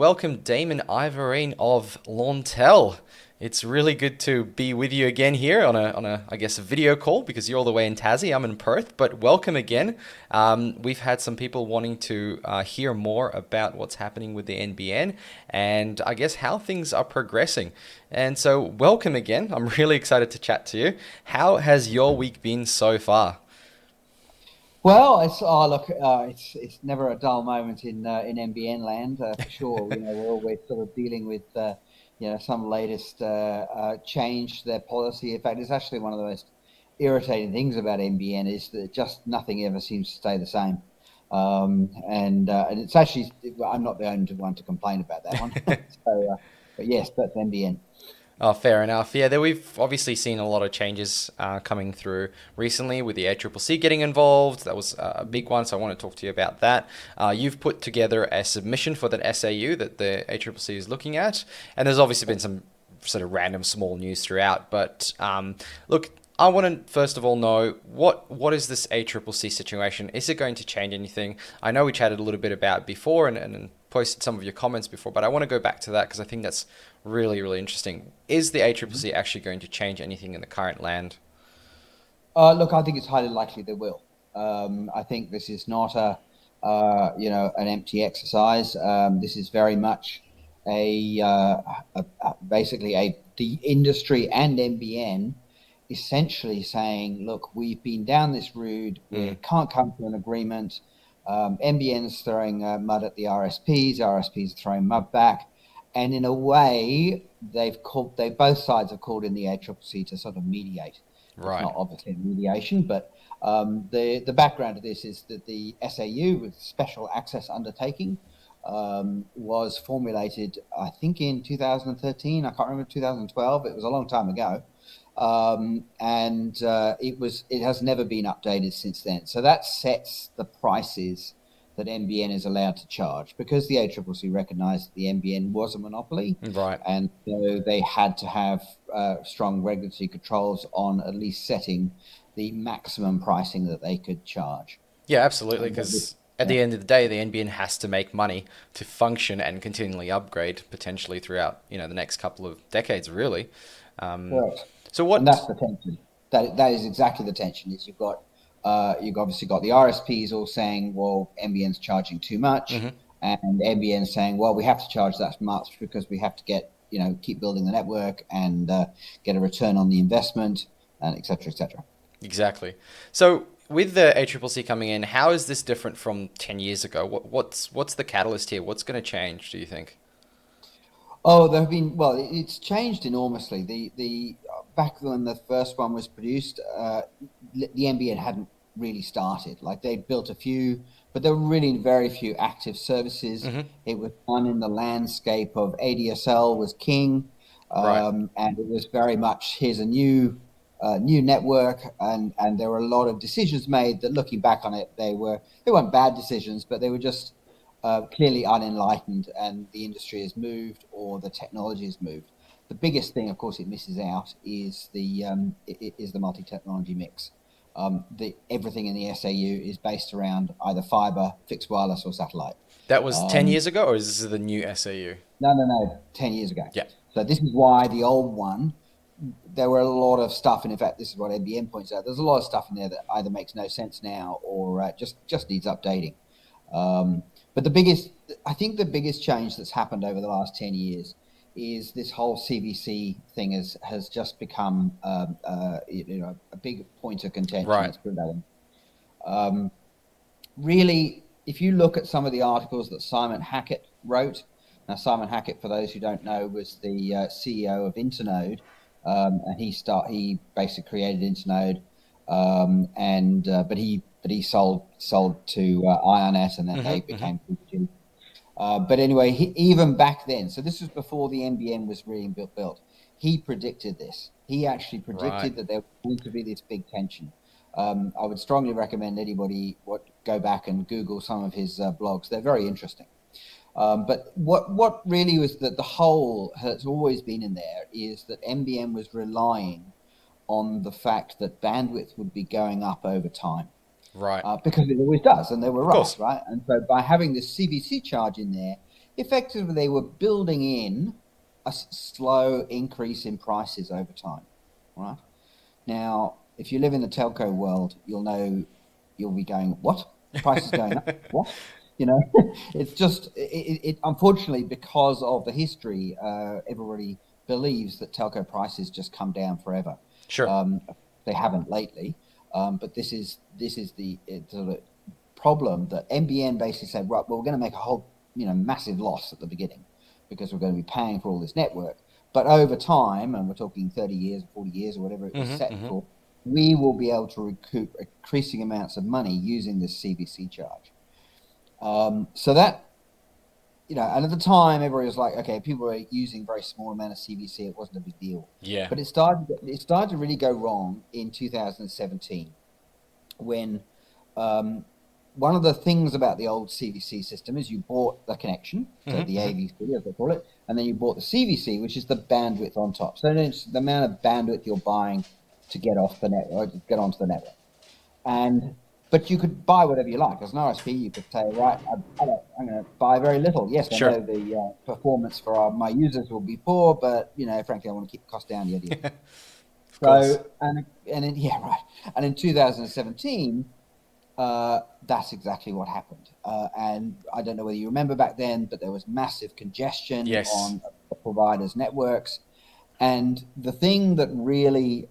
welcome Damien Ivereigh of Launtel. It's really good to be with you again here on a I guess a video call because you're all the way in Tassie, I'm in Perth. But welcome again. We've had some people wanting to hear more about what's happening with the NBN and I guess how things are progressing. And so welcome again. I'm really excited to chat to you. How has your week been so far? Well, it's never a dull moment in NBN land for sure. We're always sort of dealing with some latest change to their policy. In fact, it's actually one of the most irritating things about NBN is that just nothing ever seems to stay the same. And it's actually I'm not the only one to complain about that one. But yes, that's NBN. Oh, fair enough. Yeah, we've obviously seen a lot of changes coming through recently with the ACCC getting involved. That was a big one, so I want to talk to you about that. You've put together a submission for that SAU that the ACCC is looking at, and there's obviously been some sort of random small news throughout. But look, I want to first of all know what is this ACCC situation? Is it going to change anything? I know we chatted a little bit about it before and posted some of your comments before, but I want to go back to that because I think that's really, really interesting. Is the ACCC actually going to change anything in the current land? Look, I think it's highly likely they will. I think this is not an empty exercise. This is very much basically the industry and NBN essentially saying, look, we've been down this route, we can't come to an agreement. NBN's throwing mud at the RSPs, RSPs are throwing mud back. And in a way, both sides have called in the ACCC to sort of mediate. It's Right. not obviously mediation, but the background of this is that the SAU, with Special Access Undertaking, was formulated, I think, in 2013. I can't remember 2012. It was a long time ago, and it has never been updated since then. So that sets the prices that NBN is allowed to charge because the ACCC recognised that the NBN was a monopoly, Right. and so they had to have strong regulatory controls on at least setting the maximum pricing that they could charge. Yeah, absolutely. And Because at yeah, the end of the day, the NBN has to make money to function and continually upgrade potentially throughout the next couple of decades, really. Um, correct. so And that's what? the tension. That is exactly the tension. Is you've obviously got the RSPs all saying, well, NBN's charging too much, Mhm. and NBN saying, well, we have to charge that much because we have to keep building the network and get a return on the investment, and et cetera, et cetera. Exactly. So with the ACCC coming in, how is this different from 10 years ago? What's the catalyst here? What's going to change, do you think? Oh, there have been. Well, it's changed enormously. The back when the first one was produced, the NBN hadn't really started. Like they built a few, but there were really very few active services. Hmm. It was done in the landscape of ADSL was king, Right. and it was very much here's a new network, and there were a lot of decisions made that, looking back on it, they weren't bad decisions, but they were just clearly unenlightened, and the industry has moved or the technology has moved. The biggest thing, of course, it misses out is the multi-technology mix. Everything in the SAU is based around either fiber, fixed wireless, or satellite. That was 10 Um, years ago, or is this the new SAU? no, 10 years ago. Yeah. So this is why the old one, there were a lot of stuff, and in fact, this is what NBN points out. There's a lot of stuff in there that either makes no sense now or just needs updating. But I think the biggest change that's happened over the last 10 years is this whole CVC thing has just become a big point of contention. Right. Let's put it that way. Um, Really, if you look at some of the articles that Simon Hackett wrote, now Simon Hackett, for those who don't know, was the CEO of Internode, and he basically created Internode, and but he sold to Ionet, and then Hmm. they Hmm. became PPG. But anyway, even back then, so this was before the NBN was really built. He predicted this. He actually Right. predicted that there was going to be this big tension. I would strongly recommend anybody go back and Google some of his blogs. They're very interesting. But what really was that the hole has always been in there is that NBN was relying on the fact that bandwidth would be going up over time, Right. because it always does, and they were Of right, course. right? And so by having this CVC charge in there, effectively they were building in a slow increase in prices over time, right? Now, if you live in the telco world, you'll be going, what? Prices going up? What? You know, it's just, it unfortunately, because of the history, everybody believes that telco prices just come down forever. Sure. They haven't lately, but this is the sort of problem that NBN basically said, right, well, we're going to make a whole, massive loss at the beginning because we're going to be paying for all this network. But over time, and we're talking 30 years, 40 years, or whatever it was set for, we will be able to recoup increasing amounts of money using this CVC charge. So that, and at the time, everybody was like, okay, people were using very small amount of CVC. It wasn't a big deal. Yeah. But it started to really go wrong in 2017 when one of the things about the old CVC system is you bought the connection, so the AVC, as they call it, and then you bought the CVC, which is the bandwidth on top. So it's the amount of bandwidth you're buying to get off the network, to get onto the network. But you could buy whatever you like. As an RSP, you could say, right, I'm going to buy very little. Yes, I know the performance for my users will be poor, but frankly, I want to keep the cost down. So, yeah, right. And in 2017, that's exactly what happened. And I don't know whether you remember back then, but there was massive congestion on providers' networks. And the thing that really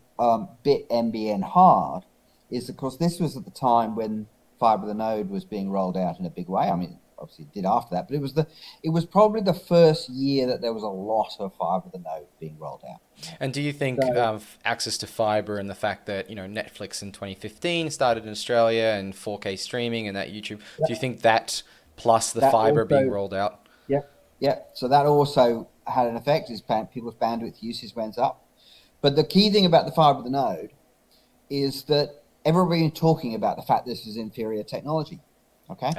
bit NBN hard is, of course, this was at the time when fiber to the node was being rolled out in a big way. I mean, obviously it did after that, but it was probably the first year that there was a lot of fiber to the node being rolled out. And do you think access to fiber and the fact that Netflix in 2015 started in Australia and 4K streaming and that YouTube, do you think that plus the fiber also being rolled out? Yeah. So that also had an effect, is people's bandwidth usage went up. But the key thing about the fiber to the node is that everybody talking about the fact this is inferior technology. Okay.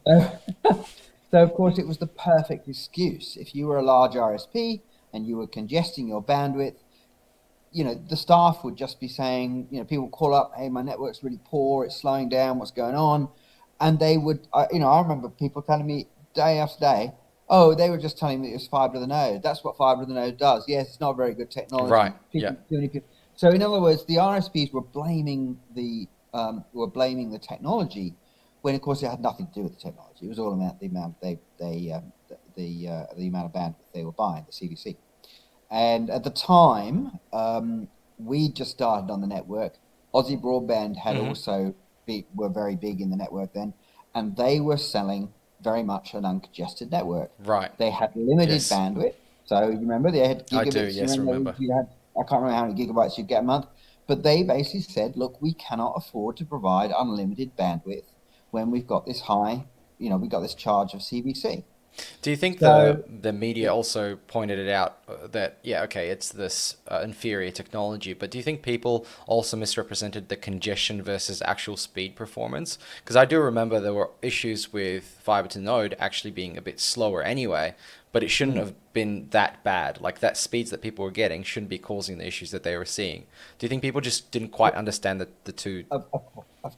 So of course it was the perfect excuse. If you were a large RSP and you were congesting your bandwidth, the staff would just be saying, people call up, hey, my network's really poor, it's slowing down, what's going on? And they would, I remember people telling me day after day, oh, they were just telling me it was fiber to the node. That's what fiber to the node does. Yes, it's not very good technology. Right. So in other words, the RSPs were blaming the technology, when of course it had nothing to do with the technology. It was all about the amount the amount of bandwidth they were buying, the CVC. And at the time, we just started on the network. Aussie Broadband had were very big in the network then, and they were selling very much an uncongested network. Right. They had limited bandwidth. So you remember they had gigabits. I do, yes, remember. I can't remember how many gigabytes you get a month, but they basically said, look, we cannot afford to provide unlimited bandwidth when we've got this we've got this charge of CVC. Do you think the media also pointed it out that, it's this inferior technology, but do you think people also misrepresented the congestion versus actual speed performance? Because I do remember there were issues with fiber to node actually being a bit slower anyway, but it shouldn't have been that bad. Like, that speeds that people were getting shouldn't be causing the issues that they were seeing. Do you think people just didn't quite understand the two? Of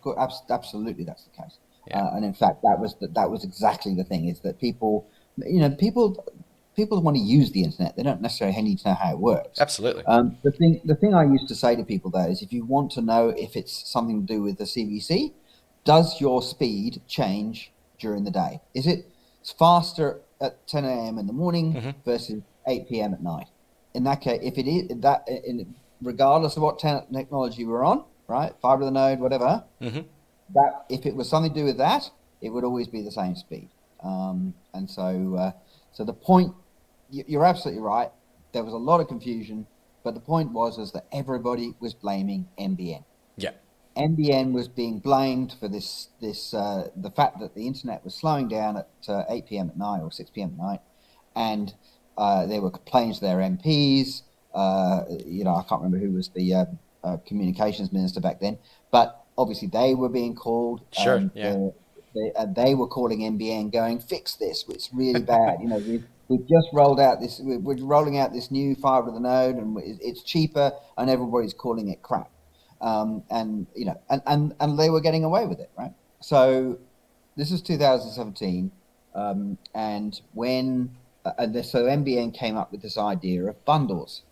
course, absolutely, that's the case. Yeah. And in fact, that was exactly the thing, is that people want to use the internet. They don't necessarily need to know how it works. Absolutely. The thing I used to say to people, though, is if you want to know if it's something to do with the CVC, does your speed change during the day? Is it faster at 10 a.m. in the morning versus 8 p.m. at night? In that case, if it is that, regardless of what technology we're on, right, fiber to the node, whatever, that if it was something to do with that, it would always be the same speed. And so the point, you're absolutely right. There was a lot of confusion, but the point was that everybody was blaming NBN. Yeah. NBN was being blamed for the fact that the internet was slowing down at 8 p.m. at night or 6 p.m. at night, and there were complaints to their MPs. I can't remember who was the communications minister back then, but obviously they were being called. Sure. Yeah. They were calling NBN, going, "Fix this. It's really bad. We've just rolled out this. We're rolling out this new fiber to the node, and it's cheaper, and everybody's calling it crap." And they were getting away with it, right? So this is 2017. And when so NBN came up with this idea of bundles.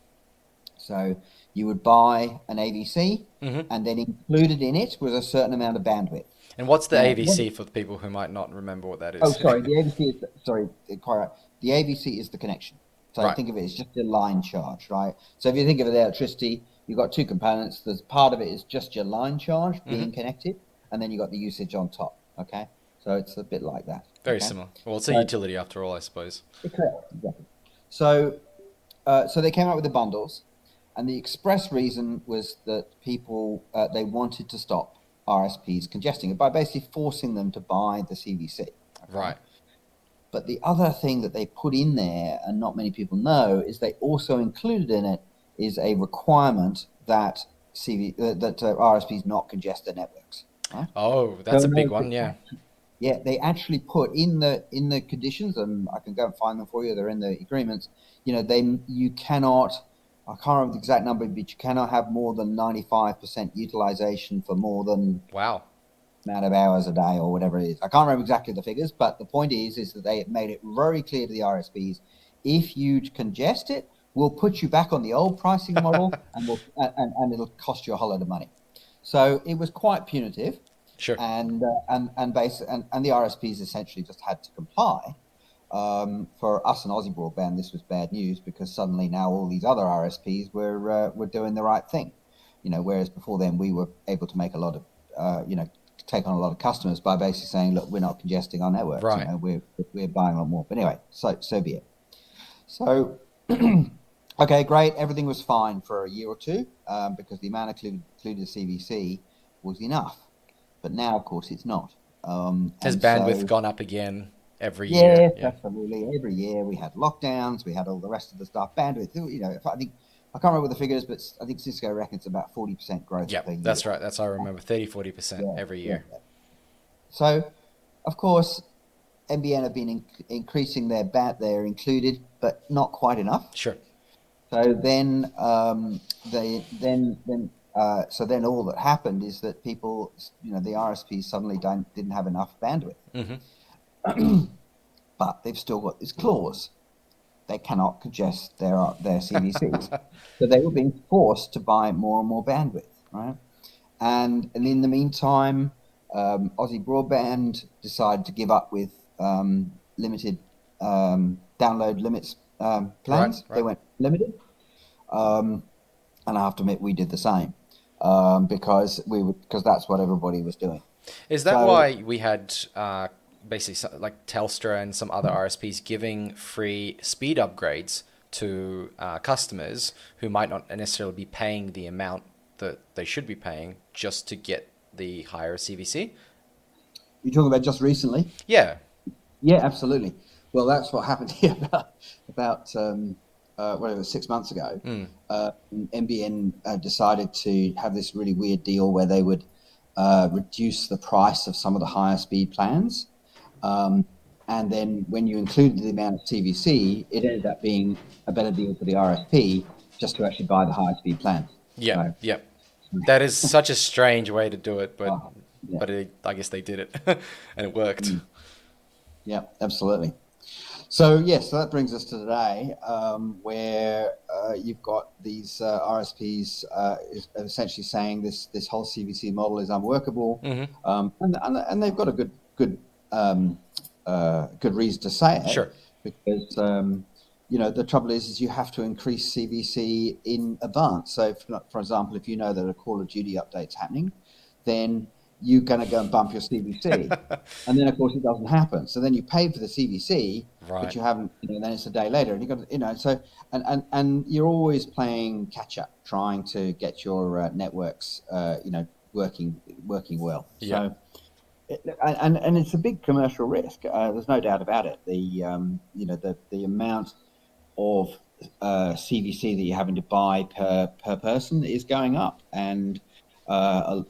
So you would buy an AVC, and then included in it was a certain amount of bandwidth. And what's the Now, AVC for the people who might not remember what that oh, is? sorry, the AVC is sorry, quite right. The AVC is the connection. So Right. think of it as just your line charge, right? So if you think of the electricity, you've got two components. There's part of it is just your line charge being connected, and then you've got the usage on top. Okay, so it's a bit like that. Very Okay, similar. Well, it's a so utility after all, I suppose. correct, exactly. So so they came up with the bundles, and the express reason was that people they wanted to stop RSPs congesting by basically forcing them to buy the CVC. Okay? Right. But the other thing that they put in there, and not many people know, is they also included in it is a requirement that RSPs not congest their networks. Right? Oh, So that's a in other big words, one. Yeah. yeah, they actually put in the conditions, and I can go and find them for you. They're in the agreements. You cannot. I can't remember the exact number, but you cannot have more than 95% utilization for more than Wow. amount of hours a day or whatever it is. I can't remember exactly the figures, but the point is that they made it very clear to the RSPs: if you congest it, we'll put you back on the old pricing model, and it'll cost you a whole lot of money. So it was quite punitive, Sure. and the RSPs essentially just had to comply. For us and Aussie Broadband, this was bad news because suddenly now all these other RSPs were doing the right thing. Whereas before then we were able to make a lot of take on a lot of customers by basically saying, look, we're not congesting our networks. Right. We're buying a lot more. But anyway, so be it. So okay, great. Everything was fine for a year or two because the amount included CVC was enough. But now, of course, it's not. Has And bandwidth so, gone up again every year? yes, Yeah. absolutely. Every year we had lockdowns, we had all the rest of the stuff. Bandwidth, I can't remember the figures, but I think Cisco reckons about 40% growth Yep. per year. That's right. That's I remember 30-40% Yeah, every yeah, year. yeah. So, of course, NBN have been increasing their included, but not quite enough. Sure. So then all that happened is that people, the RSPs suddenly didn't have enough bandwidth, but they've still got this clause: they cannot congest their CVCs. So they were being forced to buy more and more bandwidth, right? And in the meantime, Aussie Broadband decided to give up with limited download limits Right. plans. They Right. went limited, and I have to admit we did the same because that's what everybody was doing. Is that So why we had basically like Telstra and some other RSPs giving free speed upgrades to customers who might not necessarily be paying the amount that they should be paying just to get the higher CVC? you're talking about just recently? Yeah. Yeah, absolutely. Well, that's what happened here about whatever 6 months ago. NBN decided to have this really weird deal where they would reduce the price of some of the higher speed plans, and then when you included the amount of CVC, it ended up being a better deal for the RSP just to actually buy the higher speed plans. Yep. So, Yep. That is such a strange way to do it, but yeah, I guess they did it and it worked. yeah, absolutely. So yes, so that brings us to today, where you've got these RSPs essentially saying this whole CVC model is unworkable, and they've got a good reason to say it Sure. because the trouble is you have to increase CVC in advance. So, for example, if you know that a Call of Duty update's happening, then you're going to go and bump your CVC. And then, of course, it doesn't happen. So then you pay for the CVC, but Right. you haven't, then it's a day later. And you've got, so, and you're always playing catch up, trying to get your networks, working well. Yeah. So, and it's a big commercial risk. There's no doubt about it. The amount of CVC that you're having to buy per person is going up, and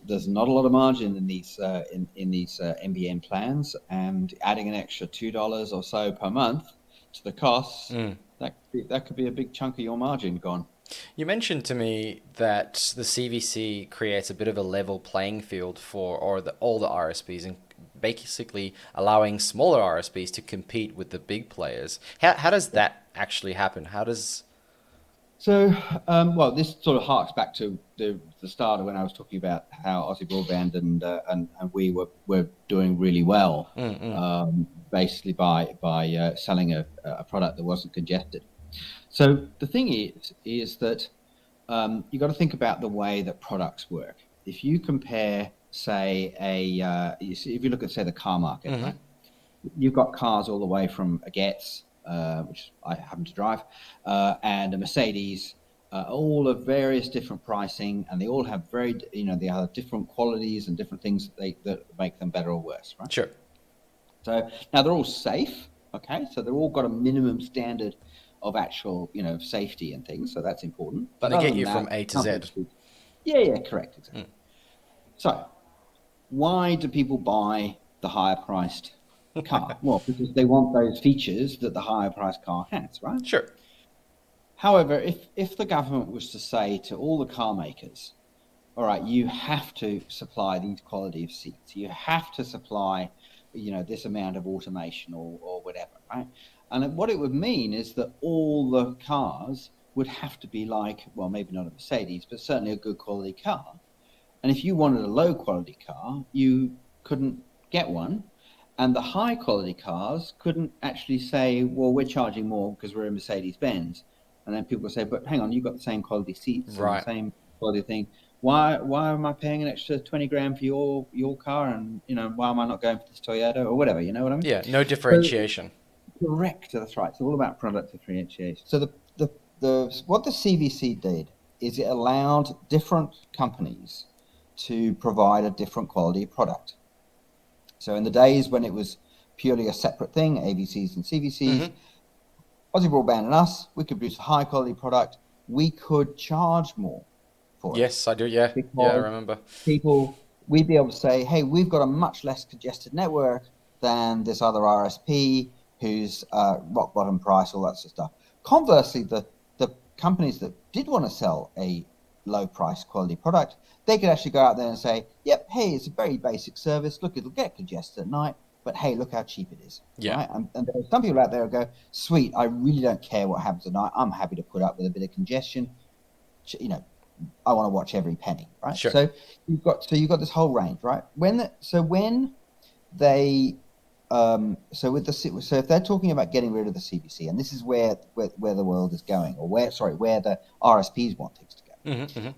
there's not a lot of margin in these NBN plans, and adding an extra $2 or so per month to the costs, that could be a big chunk of your margin gone. You mentioned to me that the CVC creates a bit of a level playing field for all the RSPs, and basically allowing smaller RSPs to compete with the big players. How does that actually happen? How does... So, well, this sort of harks back to the start of when I was talking about how Aussie Broadband and we were doing really well, basically by selling a product that wasn't congested. So the thing is that you've got to think about the way that products work. If you compare, say, if you look at, say, the car market, right? You've got cars all the way from a Getz, which I happen to drive, and a Mercedes, all of various different pricing, and they all have they have different qualities and different things that make them better or worse, right? Sure. So now they're all safe, okay? So they're all got a minimum standard of actual, safety and things. So that's important. But they get you from A to Z. Yeah, correct, exactly. So why do people buy the higher priced car? Well, because they want those features that the higher priced car has, right? Sure. However, if the government was to say to all the car makers, all right, you have to supply these quality of seats, you have to supply, this amount of automation or whatever, right? And what it would mean is that all the cars would have to be like, well, maybe not a Mercedes, but certainly a good quality car. And if you wanted a low quality car, you couldn't get one. And the high quality cars couldn't actually say, well, we're charging more because we're a Mercedes Benz. And then people say, but hang on, you've got the same quality seats and the same quality thing. Why am I paying an extra 20 grand for your car? And, why am I not going for this Toyota or whatever? You know what I mean? Yeah, no differentiation. So, correct. That's right. It's all about product differentiation. So what the CVC did is it allowed different companies to provide a different quality product. So in the days when it was purely a separate thing, AVCs and CVCs, Aussie Broadband and us, we could produce a high quality product. We could charge more for it. Yes, I do. Yeah, I remember. We'd be able to say, hey, we've got a much less congested network than this other RSP who's rock bottom price, all that sort of stuff. Conversely, the companies that did want to sell a low price quality product, they could actually go out there and say, yep, hey, it's a very basic service. Look, it'll get congested at night, but hey, look how cheap it is. Yeah. Right? And there are some people out there who go, sweet, I really don't care what happens at night. I'm happy to put up with a bit of congestion. I want to watch every penny, right? Sure. So you've got this whole range, right? So if they're talking about getting rid of the CVC, and this is where the world is going, or where the RSPs want things to go.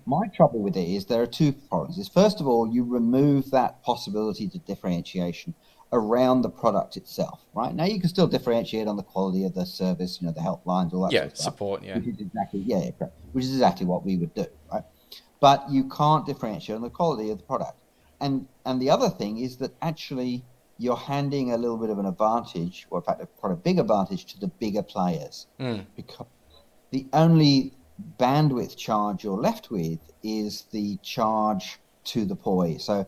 My trouble with it is there are two problems. First of all, you remove that possibility to differentiation around the product itself, right? Now you can still differentiate on the quality of the service, the helplines, all that sort of stuff. Support, yeah. Which is exactly what we would do, right? But you can't differentiate on the quality of the product. And the other thing is that actually you're handing a little bit of an advantage, or in fact, quite a big advantage to the bigger players, because the only bandwidth charge you're left with is the charge to the POI. So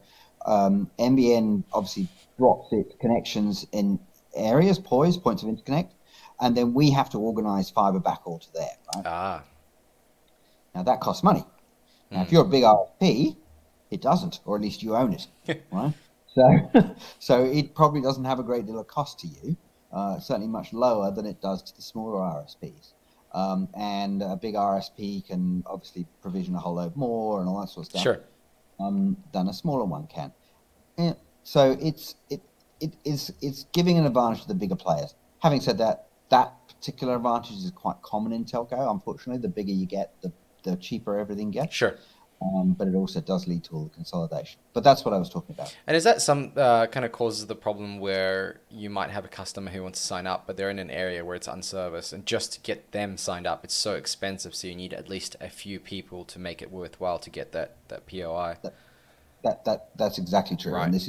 NBN obviously drops its connections in areas, POIs, points of interconnect, and then we have to organize fiber backhaul to there, right? Now that costs money. Now, if you're a big RSP, it doesn't, or at least you own it, right? So it probably doesn't have a great deal of cost to you, certainly much lower than it does to the smaller RSPs. And a big RSP can obviously provision a whole load more and all that sort of stuff. Sure. Than a smaller one can. So it's giving an advantage to the bigger players. Having said that, that particular advantage is quite common in telco. Unfortunately, the bigger you get, the cheaper everything gets. Sure. But it also does lead to all the consolidation. But that's what I was talking about. And is that some kind of causes the problem where you might have a customer who wants to sign up, but they're in an area where it's unserviced, and just to get them signed up, it's so expensive, so you need at least a few people to make it worthwhile to get that POI. That's exactly true. Right. And this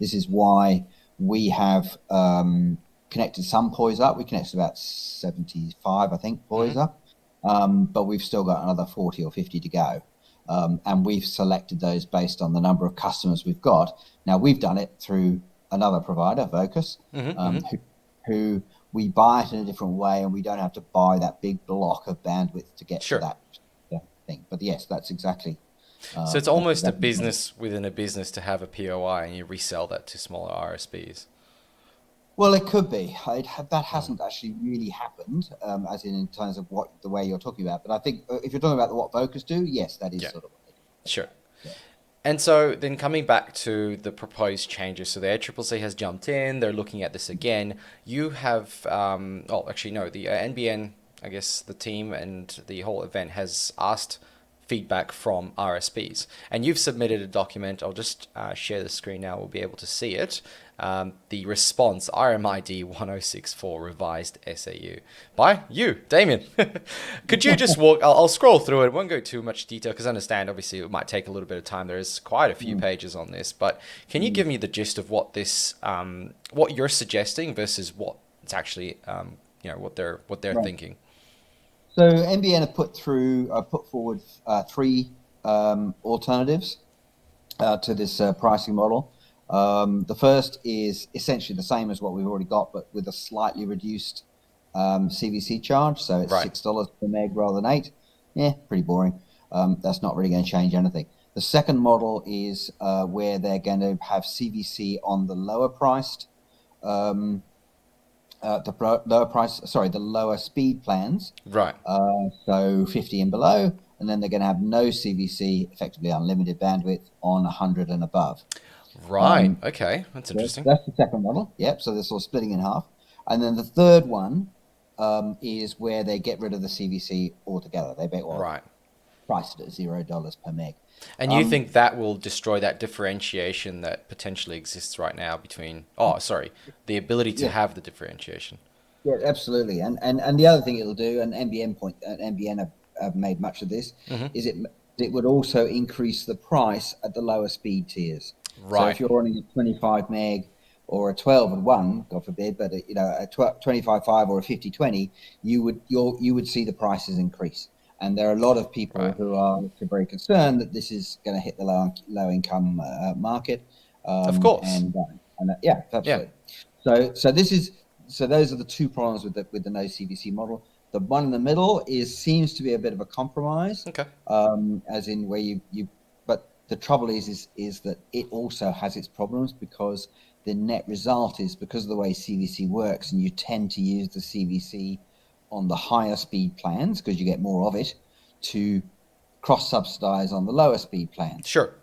is why we have connected some POIs up. We connected about 75, I think, POIs up. But we've still got another 40 or 50 to go. And we've selected those based on the number of customers we've got. Now, we've done it through another provider, Vocus, who we buy it in a different way, and we don't have to buy that big block of bandwidth to get to that thing. But yes, that's exactly So it's That's almost a exactly what. business within a business to have a POI and you resell that to smaller RSPs. Well, it could be. That hasn't actually really happened, as in terms of what the way you're talking about. But I think if you're talking about what brokers do, yes, that is Yeah, sort of what they do. That's sure. right. Yeah. And so then coming back to the proposed changes, so the ACCC has jumped in, they're looking at this again. You have, oh, actually, no, the NBN, I guess the team and the whole event has asked feedback from RSPs. And you've submitted a document. I'll just share the screen now. We'll be able to see it. The response, RMID 1064 revised SAU by you, Damien. Could you just walk, I'll scroll through it. I won't go too much detail because I understand obviously it might take a little bit of time. There is quite a few pages on this, but can you give me the gist of what this, what you're suggesting versus what it's actually, what they're Right. thinking? So NBN have put forward three alternatives to this pricing model. The first is essentially the same as what we've already got, but with a slightly reduced CVC charge. So it's Right. $6 per meg rather than 8. Yeah, pretty boring. That's not really going to change anything. The second model is where they're going to have CVC on the lower priced, the lower speed plans. Right. So 50 and below, and then they're going to have no CVC, effectively unlimited bandwidth on 100 and above. Right. Okay. That's interesting. That's the second model. Yep. So they're sort of splitting in half. And then the third one is where they get rid of the CVC altogether. They Right. price it at $0 per meg. And you think that will destroy that differentiation that potentially exists right now between, the ability to Yeah, have the differentiation. yeah, absolutely. And the other thing it'll do, and NBN have made much of this, Hmm. is it would also increase the price at the lower speed tiers. So Right. if you're running a 25 meg or a 12 and 1, God forbid, but a 25.5 or a 50/20, you would see the prices increase. And there are a lot of people Right. who are very concerned that this is going to hit the low income market, Of course. and yeah, Yeah. absolutely. So those are the two problems with the no CVC model. The one in the middle seems to be a bit of a compromise, Okay. as in where you. But the trouble is that it also has its problems because the net result is because of the way CVC works, and you tend to use the CVC on the higher speed plans because you get more of it to cross subsidize on the lower speed plans. Sure.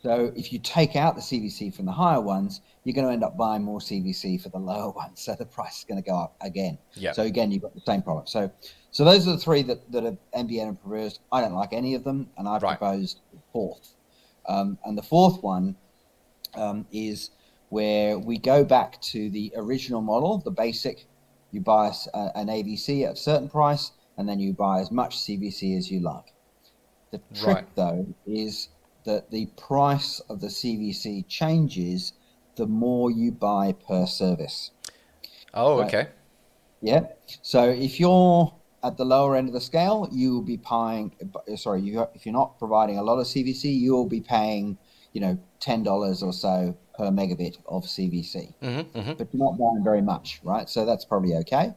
So if you take out the CVC from the higher ones, you're going to end up buying more CVC for the lower ones. So the price is going to go up again. Yeah. So again, you've got the same problem. So those are the three that have NBN have proposed. I don't like any of them, and I Right. proposed the fourth. And the fourth one is where we go back to the original model, the basic. You buy an AVC at a certain price, and then you buy as much CVC as you like. The Right. trick, though, is that the price of the CVC changes the more you buy per service. Oh, Right? okay. Yeah. So if you're at the lower end of the scale, you will be paying. Sorry, if you're not providing a lot of CVC, you will be paying, $10 or so per megabit of CVC. Mm-hmm. Mm-hmm. But you're not buying very much, right? So that's probably okay.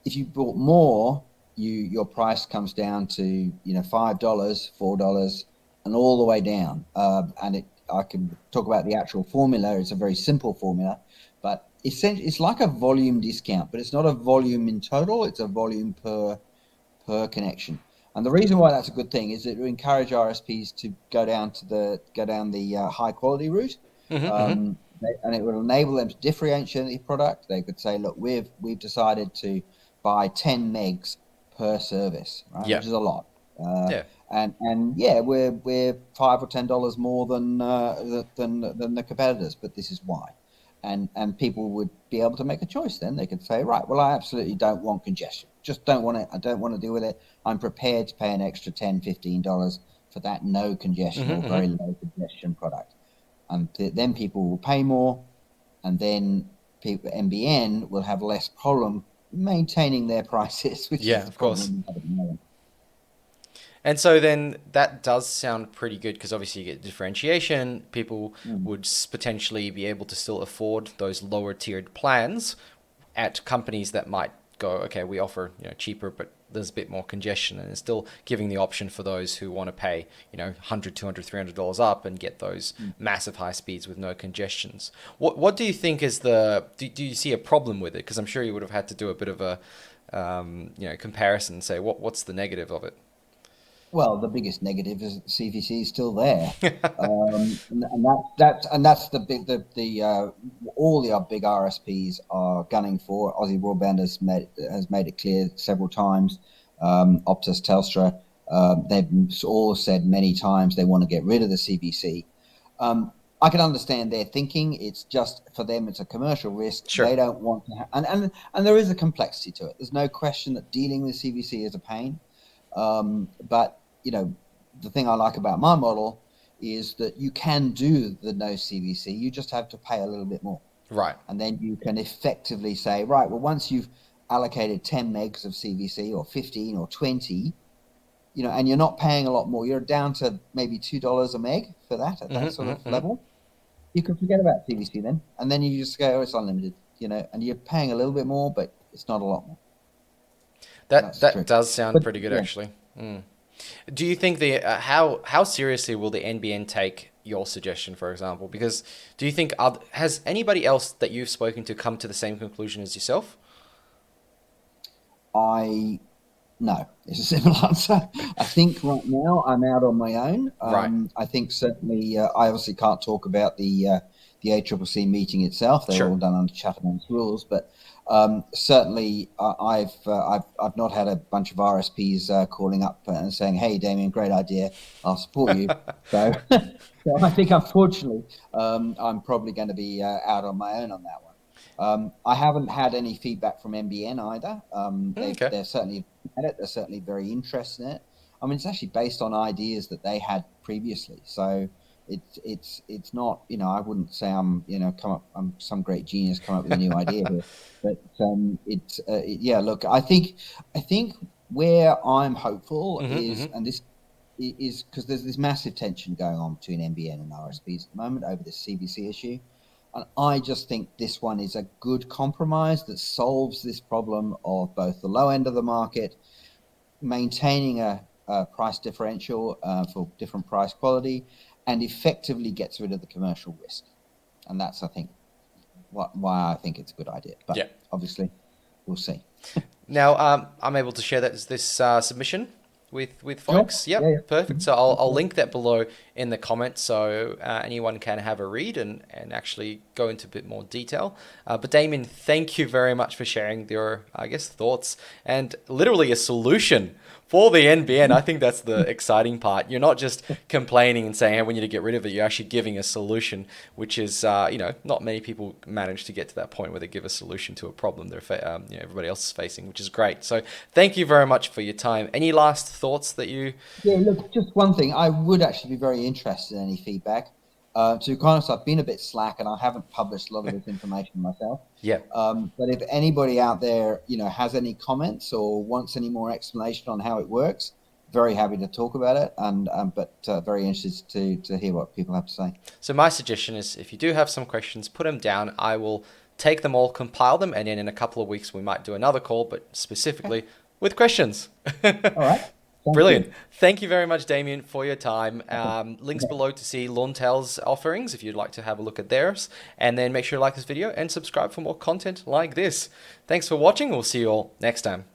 If you bought more, your price comes down to $5, $4, and all the way down. I can talk about the actual formula. It's a very simple formula, but essentially it's like a volume discount, but it's not a volume in total. It's a volume per connection. And the reason why that's a good thing is it will encourage RSPs to go down the high quality route. Mm-hmm. Mm-hmm. Um, and it will enable them to differentiate the product. They could say, look, we've decided to buy 10 megs per service, right? Yeah. Which is a lot. Yeah. And yeah, we're $5 or $10 more than the competitors, but this is why. And people would be able to make a choice. Then they could say, right, well, I absolutely don't want congestion. Just don't want it. I don't want to deal with it. I'm prepared to pay an extra $10, $15 for that no congestion or Mm-hmm. very Mm-hmm. low congestion product. And then people will pay more, and then NBN will have less problem maintaining their prices, which Yeah, is the of course. problem we have at the moment. And so then that does sound pretty good because obviously you get differentiation. People Mm. would potentially be able to still afford those lower tiered plans at companies that might go, okay, we offer cheaper but there's a bit more congestion, and it's still giving the option for those who want to pay, $100, $200, $300 up and get those massive high speeds with no congestions. What do you think is do you see a problem with it? Because I'm sure you would have had to do a bit of a comparison and say what's the negative of it. Well, the biggest negative is that CVC is still there, and that's the big all the big RSPs are gunning for. Aussie Broadband has made it clear several times. Optus, Telstra, they've all said many times they want to get rid of the CVC. I can understand their thinking. It's just for them, it's a commercial risk. Sure. They don't want to, and there is a complexity to it. There's no question that dealing with CVC is a pain, but the thing I like about my model is that you can do the no CVC. You just have to pay a little bit more. Right. And then you can effectively say, right, well, once you've allocated 10 megs of CVC or 15 or 20, and you're not paying a lot more, you're down to maybe $2 a meg for that at that sort of level. You can forget about CVC then. And then you just go, oh, it's unlimited, and you're paying a little bit more, but it's not a lot more. That does sound pretty good, actually. Do you think how seriously will the NBN take your suggestion, for example? Because do you think has anybody else that you've spoken to come to the same conclusion as yourself? No, it's a simple answer. I think right now I'm out on my own. Right. I think certainly I obviously can't talk about the ACCC meeting itself. They're all done under Chatham's rules, but certainly I've not had a bunch of RSPs calling up and saying, "Hey, Damien, great idea. I'll support you." So I think unfortunately I'm probably going to be out on my own on that one. I haven't had any feedback from NBN either. They're certainly at it. They're certainly very interested in it. I mean, it's actually based on ideas that they had previously. So it's not, I wouldn't say I'm some great genius come up with a new idea here, but look, I think where I'm hopeful is, and this is because there's this massive tension going on between NBN and RSPs at the moment over this CVC issue. And I just think this one is a good compromise that solves this problem of both the low end of the market, maintaining a price differential for different price quality, and effectively gets rid of the commercial risk. And that's, I think, why I think it's a good idea. But obviously, we'll see. Now, I'm able to share this submission with folks. Sure. Yep, perfect. So I'll link that below in the comments so anyone can have a read and actually go into a bit more detail. But Damien, thank you very much for sharing your, thoughts and literally a solution for the NBN. I think that's the exciting part. You're not just complaining and saying, hey, we need to get rid of it. You're actually giving a solution, which is, not many people manage to get to that point where they give a solution to a problem everybody else is facing, which is great. So thank you very much for your time. Any last thoughts that you... Yeah, look, just one thing. I would actually be very interested in any feedback. To be honest, I've been a bit slack and I haven't published a lot of this information myself. Yeah. But if anybody out there, has any comments or wants any more explanation on how it works, very happy to talk about it. But very interested to hear what people have to say. So my suggestion is, if you do have some questions, put them down. I will take them all, compile them, and then in a couple of weeks we might do another call, but specifically with questions. All right. Brilliant. Thank you very much, Damien, for your time. Links below to see Launtel's offerings if you'd like to have a look at theirs. And then make sure to like this video and subscribe for more content like this. Thanks for watching. We'll see you all next time.